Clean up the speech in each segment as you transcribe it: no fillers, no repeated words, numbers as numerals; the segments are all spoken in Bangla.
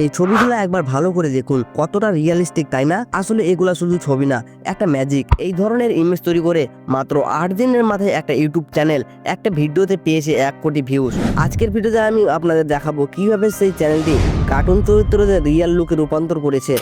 এই ছবিগুলো একবার ভালো করে দেখুন, কতটা রিয়েলিস্টিক তাই না? আসলে এগুলা শুধু ছবি না, একটা ম্যাজিক। এই ধরনের ইমেজ তৈরি করে মাত্র 8 দিনের মাথায় একটা ইউটিউব চ্যানেল একটা ভিডিওতে পেয়েছে 1 কোটি ভিউজ। আজকের ভিডিওতে আমি আপনাদের দেখাবো কিভাবে সেই চ্যানেলটি কার্টুন চরিত্রদের রিয়েল লুকে রূপান্তর করেছে।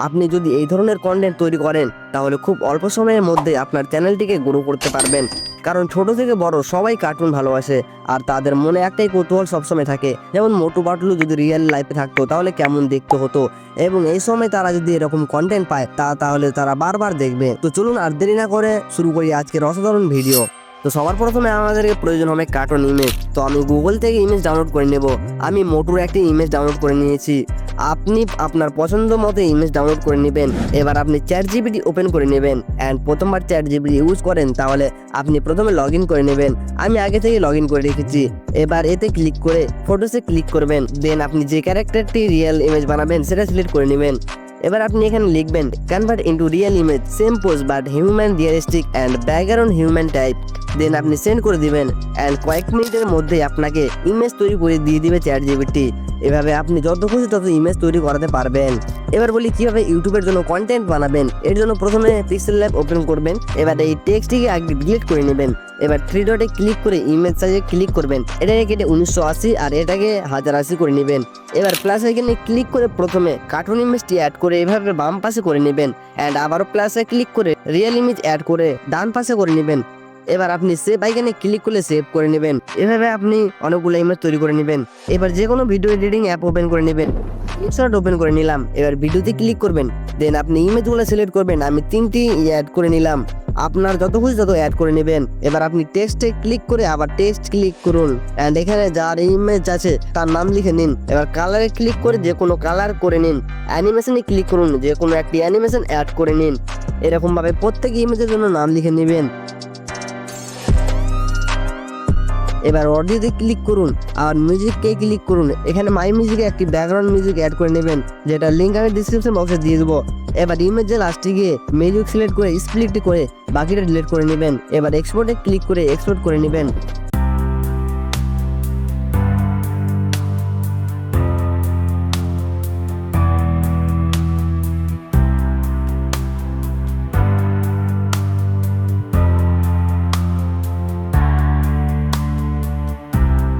আপনি যদি এই ধরনের কন্টেন্ট তৈরি করেন তাহলে খুব অল্প সময়ের মধ্যে আপনার চ্যানেলটিকে গ্রো করতে পারবেন। কারণ ছোট থেকে বড় সবাই কার্টুন ভালোবাসে, আর তাদের মনে একটাই কৌতূহল সবসময় থাকে, যেমন মোটু পাতলু যদি রিয়েল লাইফে থাকতো তাহলে কেমন দেখতে হতো। এবং এই সময় তারা যদি এরকম কন্টেন্ট পায় তাহলে তারা বারবার দেখবে। তো চলুন আর দেরি না করে শুরু করি আজকের অসাধারণ ভিডিও। তো সবার প্রথমে আমাদেরকে প্রয়োজন হবে কার্টুন ইমেজ। তো আমি গুগল থেকে ইমেজ ডাউনলোড করে নেব। আমি মোটুর একটি ইমেজ ডাউনলোড করে নিয়েছি। আপনি আপনার পছন্দ মতো ইমেজ ডাউনলোড করে নেবেন। এবার আপনি ChatGPT ওপেন করে নেবেন। অ্যান্ড প্রথমবার ChatGPT ইউজ করেন তাহলে আপনি প্রথমে লগ ইন করে নেবেন। আমি আগে থেকে লগ ইন করে রেখেছি। এবার এতে ক্লিক করে ফটোসে ক্লিক করবেন। দেন আপনি যে ক্যারেক্টারটি রিয়েল ইমেজ বানাবেন সেটা সিলেক্ট করে নেবেন। এবার আপনি এখানে লিখবেন convert into real image, same pose but human realistic and background human type. Then আপনি সেন্ড করে দিবেন। অ্যান্ড কয়েক মিনিটের মধ্যে আপনাকে ইমেজ তৈরি করে দিয়ে দিবে ChatGPT। এভাবে আপনি যত খুশি তত ইমেজ তৈরি করাতে পারবেন। এবার বলি কিভাবে ইউটিউবের জন্য কন্টেন্ট বানাবেন। এর জন্য প্রথমে পিক্সেল ল্যাব ওপেন করবেন। এবার এই টেক্সটটিকে আগে ডিলিট করে নেবেন। এবার 3 ডটে ক্লিক করে ইমেজ সাইজে ক্লিক করবেন। এটাকে কেটে 1980 আর এটাকে 1080 করে নেবেন। এবার প্লাস আইকনে ক্লিক করে প্রথমে কার্টুন ইমেজটি অ্যাড করে এভাবে বাম পাশে করে নেবেন। অ্যান্ড আবারও প্লাসে ক্লিক করে রিয়েল ইমেজ অ্যাড করে ডান পাশে করে নেবেন। এবার আপনি সেভ আইকনে ক্লিক করলে সেভ করে নেবেন। এভাবে আপনি অনেকগুলো ইমেজ তৈরি করে নেবেন। এবার যে কোনো ভিডিও এডিটিং অ্যাপ ওপেন করে নেবেন। ইনসার্ট ওপেন করে নিলাম। এবার ভিডিওতে ক্লিক করবেন। দেন আপনি ইমেজগুলো সিলেক্ট করবেন। আমি 3টি অ্যাড করে নিলাম। আপনার যত খুশি তত অ্যাড করে নেবেন। এবার আপনি টেক্সটে ক্লিক করে আবার টেক্সট ক্লিক করুন। অ্যান্ড এখানে যার ইমেজ আছে তার নাম লিখে নিন। এবার কালারে ক্লিক করে যে কোনো কালার করে নিন। অ্যানিমেশনে ক্লিক করুন, যে কোনো একটি অ্যানিমেশন অ্যাড করে নিন। এরকমভাবে প্রত্যেক ইমেজের জন্য নাম লিখে নেবেন। এবার অডিওতে ক্লিক করুন আর মিউজিককে ক্লিক করুন। এখানে মাই মিউজিকে একটি ব্যাকগ্রাউন্ড মিউজিক অ্যাড করে নেবেন, যেটা লিঙ্ক আমি ডিসক্রিপশন বক্সে দিয়ে দেবো। এবার ইমেজে লাস্টে গিয়ে মিউজিক সিলেক্ট করে স্প্লিট করে বাকিটা ডিলিট করে নেবেন। এবার এক্সপোর্টে ক্লিক করে এক্সপোর্ট করে নেবেন।